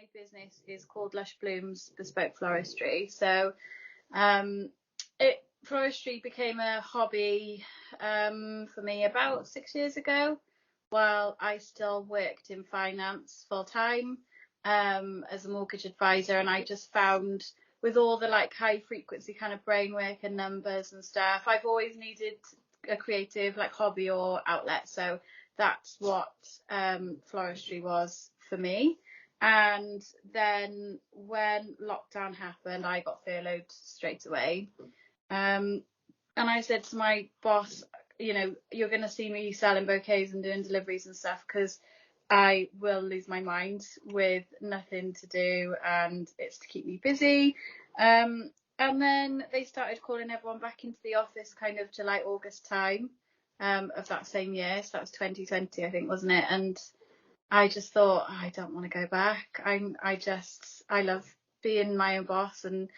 my business is called Lush Blooms Bespoke Floristry. So floristry became a hobby for me about 6 years ago, while I still worked in finance full time as a mortgage advisor. And I just found with all the like high frequency kind of brain work and numbers and stuff, I've always needed a creative like hobby or outlet. So that's what floristry was for me. And then when lockdown happened, I got furloughed straight away. And I said to my boss, you know, you're going to see me selling bouquets and doing deliveries and stuff because I will lose my mind with nothing to do, and it's to keep me busy. And then they started calling everyone back into the office kind of July, August time of that same year. So that was 2020, I think, wasn't it? And I just thought, I don't want to go back. I love being my own boss and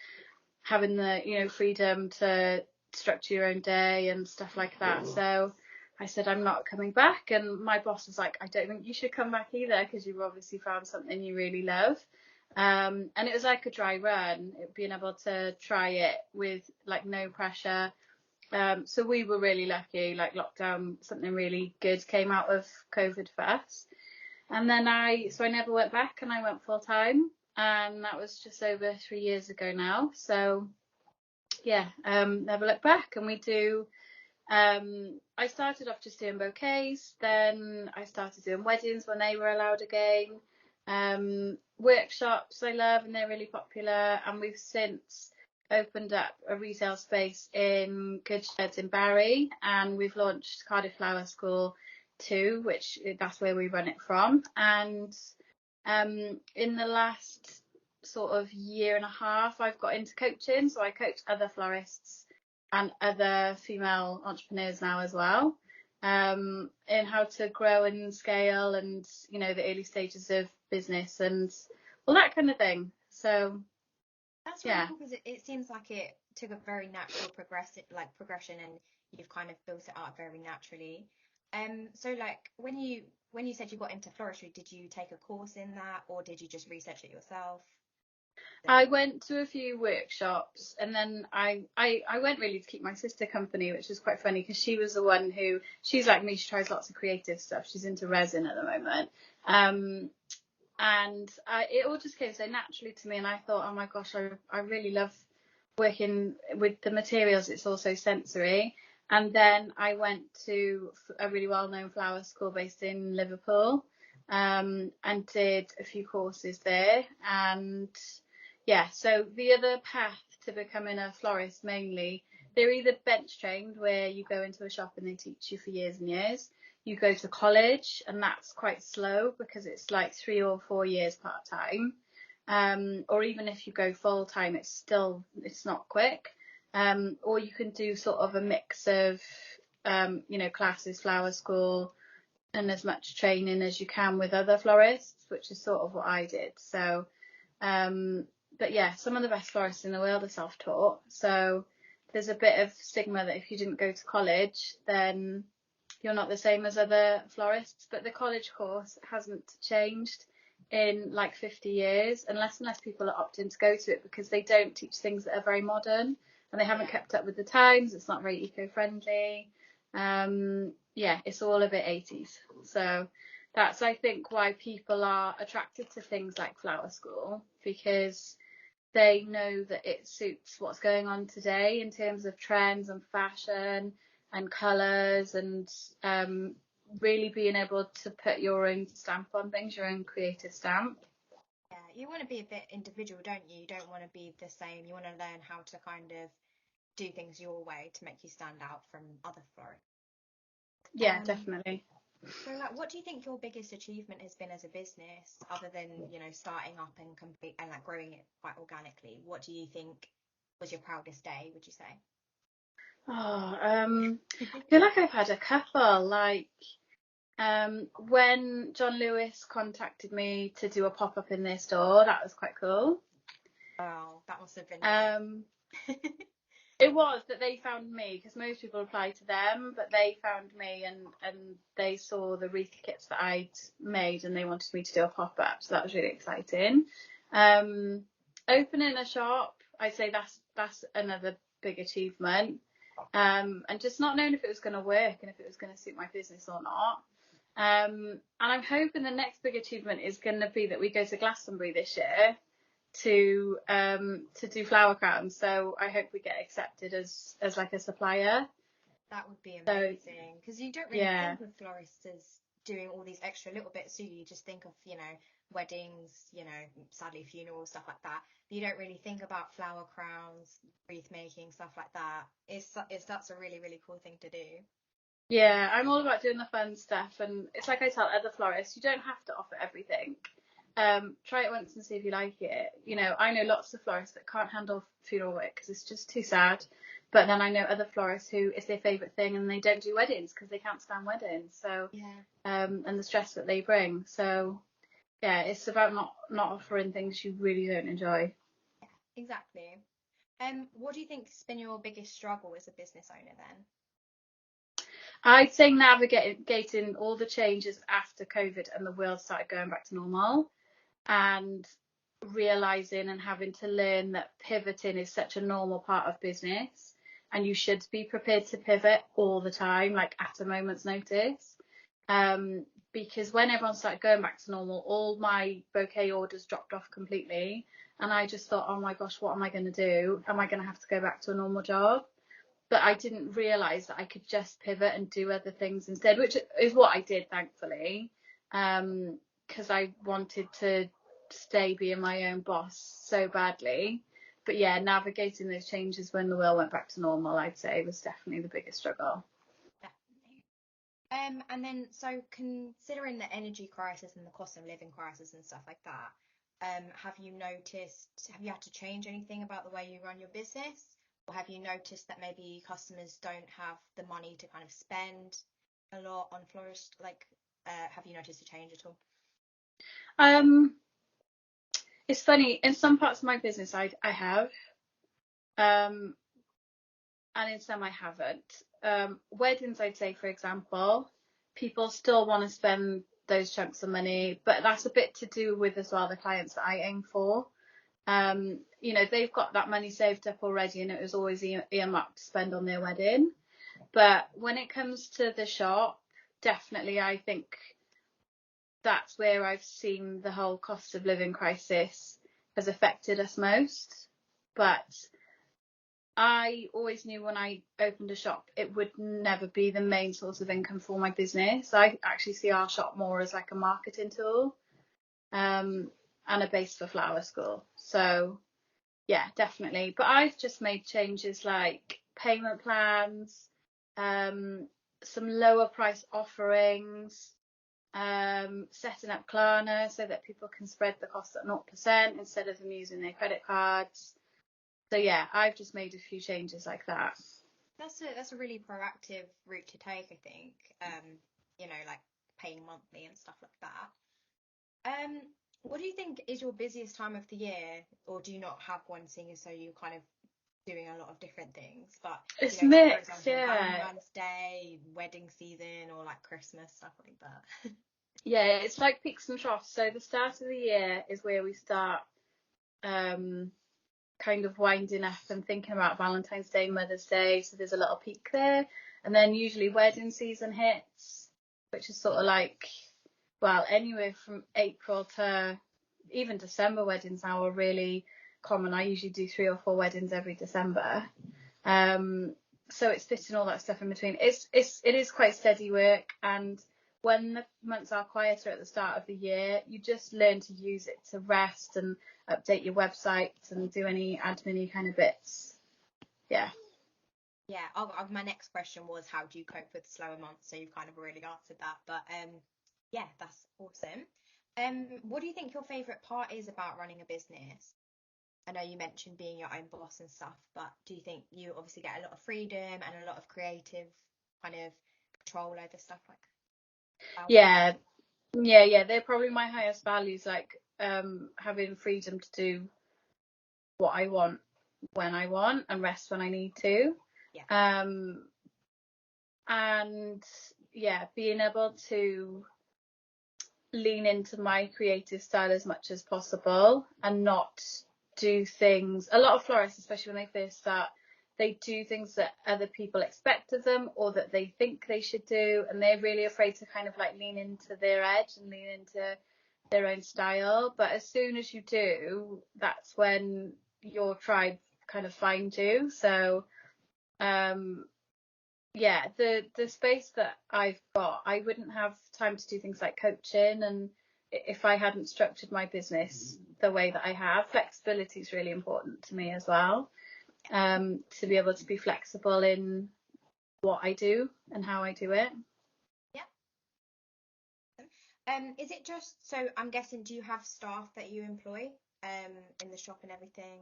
having the, you know, freedom to structure your own day and stuff like that. So I said, I'm not coming back. And my boss was like, I don't think you should come back either, because you've obviously found something you really love. And it was like a dry run, being able to try it with like no pressure. So we were really lucky, like lockdown, something really good came out of COVID for us. And then I never went back, and I went full time. And that was just over 3 years ago now. So yeah, never looked back. And we do, I started off just doing bouquets, then I started doing weddings when they were allowed again. Workshops I love, and they're really popular. And we've since opened up a retail space in Goodsheds in Barry, and we've launched Cardiff Flower School too, which that's where we run it from. And in the last sort of year and a half, I've got into coaching. So I coach other florists and other female entrepreneurs now as well, in how to grow and scale, and, you know, the early stages of business and all that kind of thing. So that's really cool, because it seems like it took a very natural progression, and you've kind of built it up very naturally. So like when you said you got into floristry, did you take a course in that, or did you just research it yourself? I went to a few workshops, and then I went really to keep my sister company, which is quite funny because she was the one who, she's like me, she tries lots of creative stuff. She's into resin at the moment. And it all just came so naturally to me, and I thought, oh my gosh, I really love working with the materials. It's also sensory. And then I went to a really well-known flower school based in Liverpool, and did a few courses there. And yeah, so the other path to becoming a florist, mainly, they're either bench trained, where you go into a shop and they teach you for years and years. You go to college, and that's quite slow because it's like 3 or 4 years part-time. Or even if you go full-time, it's not quick. Or you can do sort of a mix of, you know, classes, flower school, and as much training as you can with other florists, which is sort of what I did. So, but yeah, some of the best florists in the world are self-taught. So there's a bit of stigma that if you didn't go to college, then you're not the same as other florists. But the college course hasn't changed in like 50 years, and less people are opting to go to it because they don't teach things that are very modern, and they haven't kept up with the times. It's not very eco-friendly. Yeah, it's all a bit 80s. So that's, I think, why people are attracted to things like flower school, because they know that it suits what's going on today in terms of trends and fashion and colours, and really being able to put your own stamp on things, your own creative stamp. Yeah, you want to be a bit individual, don't you? You don't want to be the same. You want to learn how to kind of do things your way to make you stand out from other florists. Yeah, definitely. So, like, what do you think your biggest achievement has been as a business, other than, you know, starting up and like growing it quite organically? What do you think was your proudest day, would you say? Oh, I feel like I've had a couple. Like, when John Lewis contacted me to do a pop-up in their store, that was quite cool. Wow, that must have been It was that they found me, because most people apply to them, but they found me and they saw the wreath kits that I'd made and they wanted me to do a pop-up, so that was really exciting. Opening a shop, I'd say that's another big achievement, and just not knowing if it was going to work and if it was going to suit my business or not. And I'm hoping the next big achievement is going to be that we go to Glastonbury this year to do flower crowns. So I hope we get accepted as like a supplier. That would be amazing, because you don't really think of florists as doing all these extra little bits, do you? You just think of, you know, weddings, you know, sadly funerals, stuff like that. But you don't really think about flower crowns, wreath making, stuff like that. That's a really, really cool thing to do. Yeah, I'm all about doing the fun stuff, and it's like I tell other florists, you don't have to offer everything. Try it once and see if you like it. You know, I know lots of florists that can't handle funeral work because it's just too sad. But then I know other florists who it's their favourite thing and they don't do weddings because they can't stand weddings. So, and the stress that they bring. So, yeah, it's about not offering things you really don't enjoy. Yeah, exactly. What do you think's been your biggest struggle as a business owner then? I'd say navigating all the changes after COVID and the world started going back to normal, and realizing and having to learn that pivoting is such a normal part of business and you should be prepared to pivot all the time, like at a moment's notice. Because when everyone started going back to normal, all my bouquet orders dropped off completely, and I just thought, oh my gosh, what am I going to do? Am I going to have to go back to a normal job? But I didn't realize that I could just pivot and do other things instead, which is what I did, thankfully, because I wanted to stay being my own boss so badly. But yeah, navigating those changes when the world went back to normal, I'd say, was definitely the biggest struggle. Definitely. And then, so considering the energy crisis and the cost of living crisis and stuff like that, have you had to change anything about the way you run your business? Or have you noticed that maybe customers don't have the money to kind of spend a lot on florist? Like, have you noticed a change at all? It's funny, in some parts of my business I have, and in some I haven't. Weddings, I'd say, for example, people still want to spend those chunks of money, but that's a bit to do with as well the clients that I aim for. You know, they've got that money saved up already and it was always earmarked to spend on their wedding. But when it comes to the shop, definitely I think that's where I've seen the whole cost of living crisis has affected us most. But I always knew when I opened a shop, it would never be the main source of income for my business. I actually see our shop more as like a marketing tool, and a base for flower school. So yeah, definitely. But I've just made changes like payment plans, some lower price offerings, setting up Klarna so that people can spread the cost at 0% instead of them using their credit cards. So yeah, I've just made a few changes like that. That's a really proactive route to take, I think. You know, like paying monthly and stuff like that. What do you think is your busiest time of the year, or do you not have one, seeing as so you're kind of doing a lot of different things? But it's you know, mixed, for example, yeah. Valentine's Day, wedding season, or like Christmas, stuff like that. Yeah, it's like peaks and troughs. So the start of the year is where we start kind of winding up and thinking about Valentine's Day, Mother's Day. So there's a little peak there, and then usually wedding season hits, which is sort of like, well, anywhere from April to even December. Weddings now are really common. I usually do 3 or 4 weddings every December. So it's fitting all that stuff in between. It is quite steady work, and when the months are quieter at the start of the year, you just learn to use it to rest and update your website and do any admin kind of bits. Yeah. Yeah, my next question was, how do you cope with slower months? So you've kind of already answered that, but yeah, that's awesome. What do you think your favourite part is about running a business? I know you mentioned being your own boss and stuff, but do you think you obviously get a lot of freedom and a lot of creative kind of control over stuff like that? Yeah, they're probably my highest values, like having freedom to do what I want when I want and rest when I need to. Yeah. And yeah, being able to lean into my creative style as much as possible and not do things. A lot of florists, especially when they first start, they do things that other people expect of them or that they think they should do, and they're really afraid to kind of like lean into their edge and lean into their own style. But as soon as you do, that's when your tribe kind of find you. So yeah, the space that I've got, I wouldn't have time to do things like coaching, and if I hadn't structured my business the way that I have. Flexibility is really important to me as well, to be able to be flexible in what I do and how I do it. Yeah. Is it just, so I'm guessing, do you have staff that you employ in the shop and everything?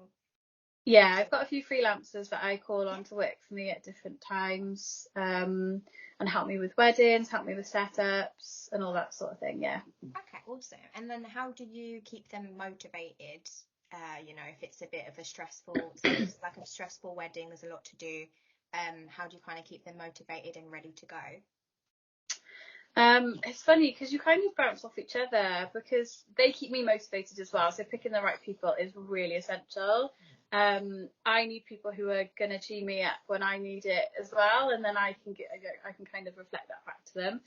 Yeah, I've got a few freelancers that I call on to work for me at different times, and help me with weddings, help me with setups and all that sort of thing. Yeah. Okay, awesome. And then how do you keep them motivated? If it's a bit of a stressful, say it's like a stressful wedding, there's a lot to do. How do you kind of keep them motivated and ready to go? It's funny because you kind of bounce off each other, because they keep me motivated as well. So picking the right people is really essential. I need people who are gonna cheer me up when I need it as well, and then I can kind of reflect that back to them.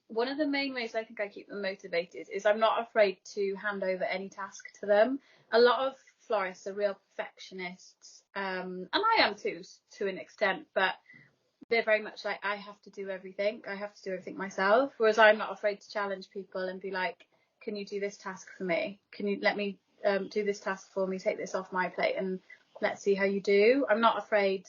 One of the main ways I think I keep them motivated is I'm not afraid to hand over any task to them. A lot of florists are real perfectionists, and I am too, to an extent, but they're very much like, I have to do everything. I have to do everything myself. Whereas I'm not afraid to challenge people and be like, can you do this task for me? Can you let me do this task for me? Take this off my plate and let's see how you do. I'm not afraid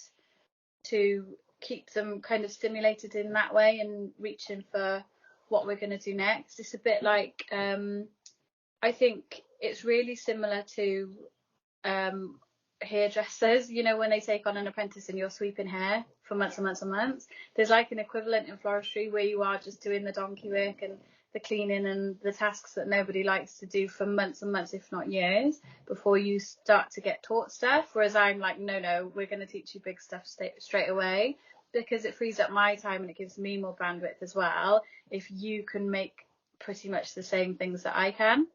to keep them kind of stimulated in that way and reaching for what we're going to do next. It's a bit like, I think it's really similar to hairdressers, when they take on an apprentice and you're sweeping hair for months and months and months. There's like an equivalent in floristry where you are just doing the donkey work and the cleaning and the tasks that nobody likes to do for months and months, if not years, before you start to get taught stuff. Whereas I'm like, no, we're going to teach you big stuff straight away, because it frees up my time and it gives me more bandwidth as well if you can make pretty much the same things that I can.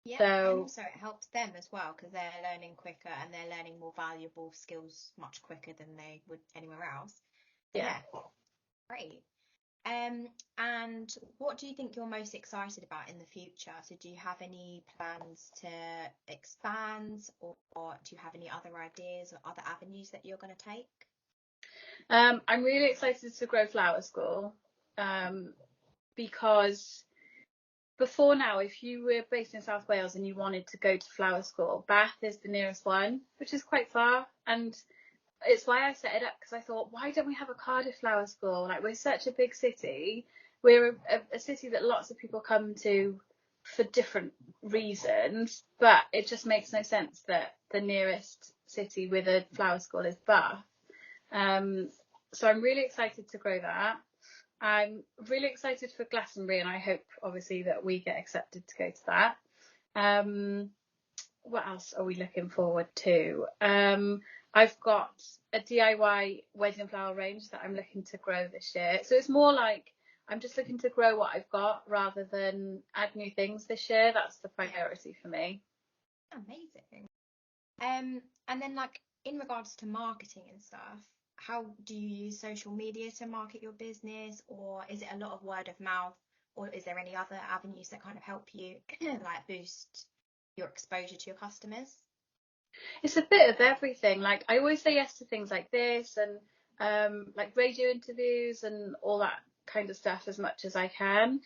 Yeah, and also it helps them as well because they're learning quicker and they're learning more valuable skills much quicker than they would anywhere else. Yeah. Great. And what do you think you're most excited about in the future? So do you have any plans to expand, or do you have any other ideas or other avenues that you're going to take? I'm really excited to grow Flower School, because before now, if you were based in South Wales and you wanted to go to Flower School, Bath is the nearest one, which is quite far. And it's why I set it up, because I thought, why don't we have a Cardiff Flower School? Like, we're such a big city. We're a city that lots of people come to for different reasons, but it just makes no sense that the nearest city with a flower school is Bath. So I'm really excited to grow that. I'm really excited for Glastonbury, and I hope obviously that we get accepted to go to that. What else are we looking forward to? I've got a DIY wedding flower range that I'm looking to grow this year. So it's more like I'm just looking to grow what I've got rather than add new things this year. That's the priority for me. Amazing. And then like in regards to marketing and stuff, how do you use social media to market your business, or is it a lot of word of mouth, or is there any other avenues that kind of help you like boost your exposure to your customers? It's a bit of everything. Like, I always say yes to things like this, and like radio interviews and all that kind of stuff as much as I can.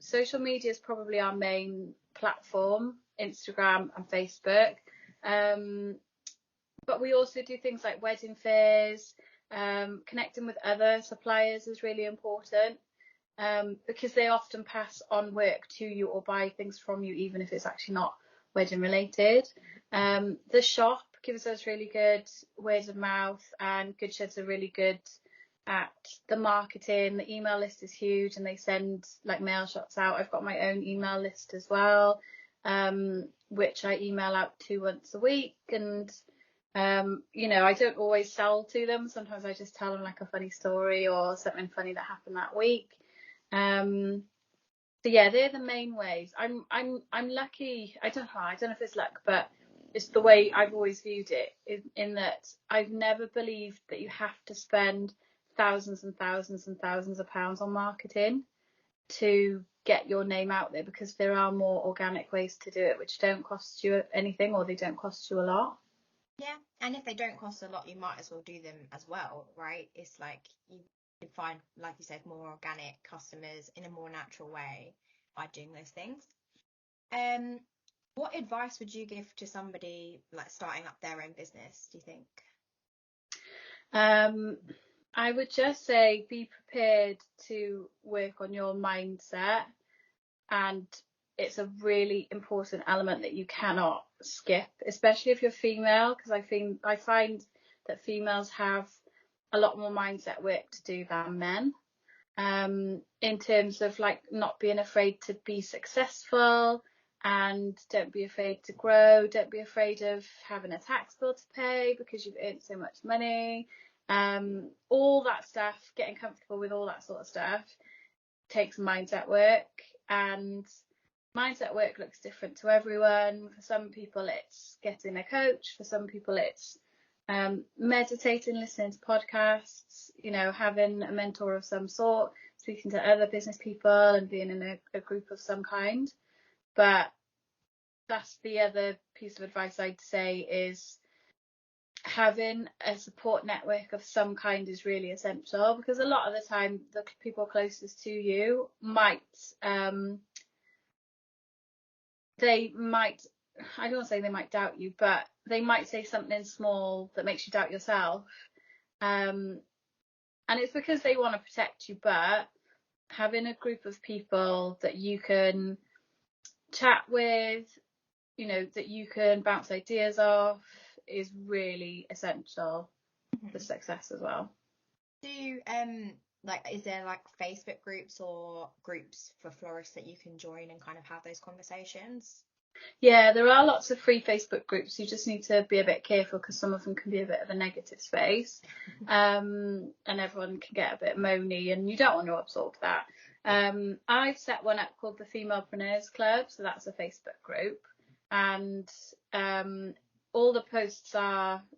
Social media is probably our main platform, Instagram and Facebook. But we also do things like wedding fairs. Connecting with other suppliers is really important, because they often pass on work to you or buy things from you, even if it's actually not wedding related. The shop gives us really good word of mouth, and Good Sheds are really good at the marketing. The email list is huge, and they send like mail shots out. I've got my own email list as well, which I email out to once a week, and You know, I don't always sell to them. Sometimes I just tell them like a funny story or something funny that happened that week. So yeah, they're the main ways. I'm lucky. I don't know if it's luck, but it's the way I've always viewed it, in that I've never believed that you have to spend thousands and thousands and thousands of pounds on marketing to get your name out there, because there are more organic ways to do it which don't cost you anything, or they don't cost you a lot. Yeah, and if they don't cost a lot, you might as well do them as well, right? It's like you can find, like you said, more organic customers in a more natural way by doing those things. What advice would you give to somebody like starting up their own business, do you think? I would just say be prepared to work on your mindset, and it's a really important element that you cannot skip, especially if you're female, because I find that females have a lot more mindset work to do than men, in terms of like not being afraid to be successful, and don't be afraid to grow, don't be afraid of having a tax bill to pay because you've earned so much money, all that stuff, getting comfortable with all that sort of stuff takes mindset work. And mindset work looks different to everyone. For some people it's getting a coach, for some people it's meditating, listening to podcasts, you know, having a mentor of some sort, speaking to other business people and being in a group of some kind. But that's the other piece of advice I'd say, is having a support network of some kind is really essential, because a lot of the time the people closest to you might they might, I don't want to say they might doubt you, but they might say something small that makes you doubt yourself, and it's because they want to protect you. But having a group of people that you can chat with, you know, that you can bounce ideas off, is really essential for success as well. Do you like, is there like Facebook groups or groups for florists that you can join and kind of have those conversations? Yeah, there are lots of free Facebook groups. You just need to be a bit careful, because some of them can be a bit of a negative space, and everyone can get a bit moany, and you don't want to absorb that. I've set one up called the Femalepreneurs Club, so that's a Facebook group, and all the posts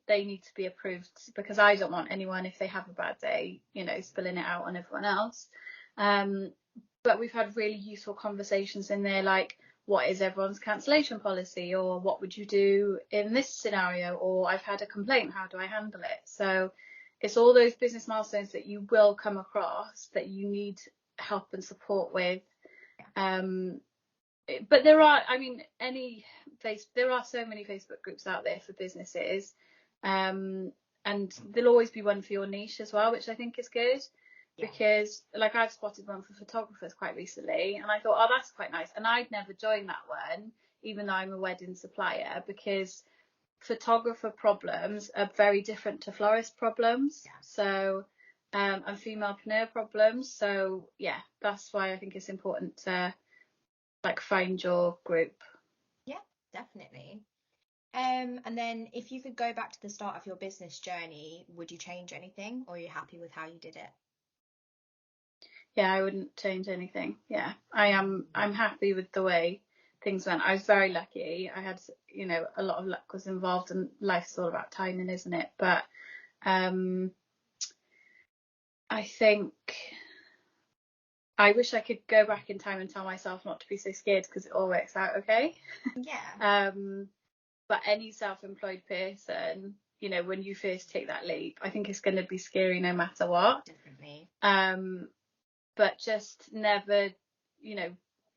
they need to be approved, because I don't want anyone, if they have a bad day, you know, spilling it out on everyone else. But we've had really useful conversations in there, like, what is everyone's cancellation policy, or what would you do in this scenario, or I've had a complaint, how do I handle it? So it's all those business milestones that you will come across that you need help and support with. But there are, I mean, there are so many Facebook groups out there for businesses, and there'll always be one for your niche as well, which I think is good. Yeah. Because like I've spotted one for photographers quite recently, and I thought, oh, that's quite nice. And I'd never joined that one, even though I'm a wedding supplier, because photographer problems are very different to florist problems. Yeah. So, and femalepreneur problems. So yeah, that's why I think it's important to like find your group. Yeah, definitely. And then if you could go back to the start of your business journey, would you change anything, or are you happy with how you did it? Yeah, I wouldn't change anything. Yeah, I'm happy with the way things went. I was very lucky. I had, you know, a lot of luck was involved, and life's all about timing, isn't it? But I think I wish I could go back in time and tell myself not to be so scared, because it all works out okay. Yeah. But any self-employed person, you know, when you first take that leap, I think it's going to be scary no matter what. Definitely. But just never, you know,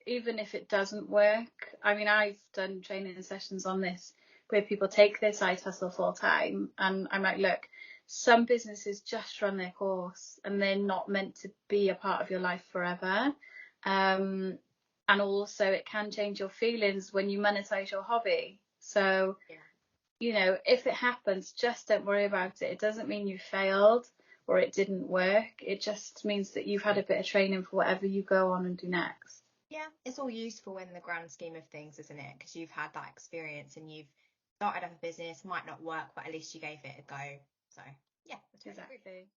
even if it doesn't work. I mean, I've done training sessions on this where people take their side hustle full time, and I'm like, look, some businesses just run their course and they're not meant to be a part of your life forever. And also it can change your feelings when you monetize your hobby. So, yeah, you know, if it happens, just don't worry about it. It doesn't mean you failed or it didn't work. It just means that you've had a bit of training for whatever you go on and do next. Yeah, it's all useful in the grand scheme of things, isn't it? Because you've had that experience and you've started up a business, might not work, but at least you gave it a go. So yeah, that's really Exactly.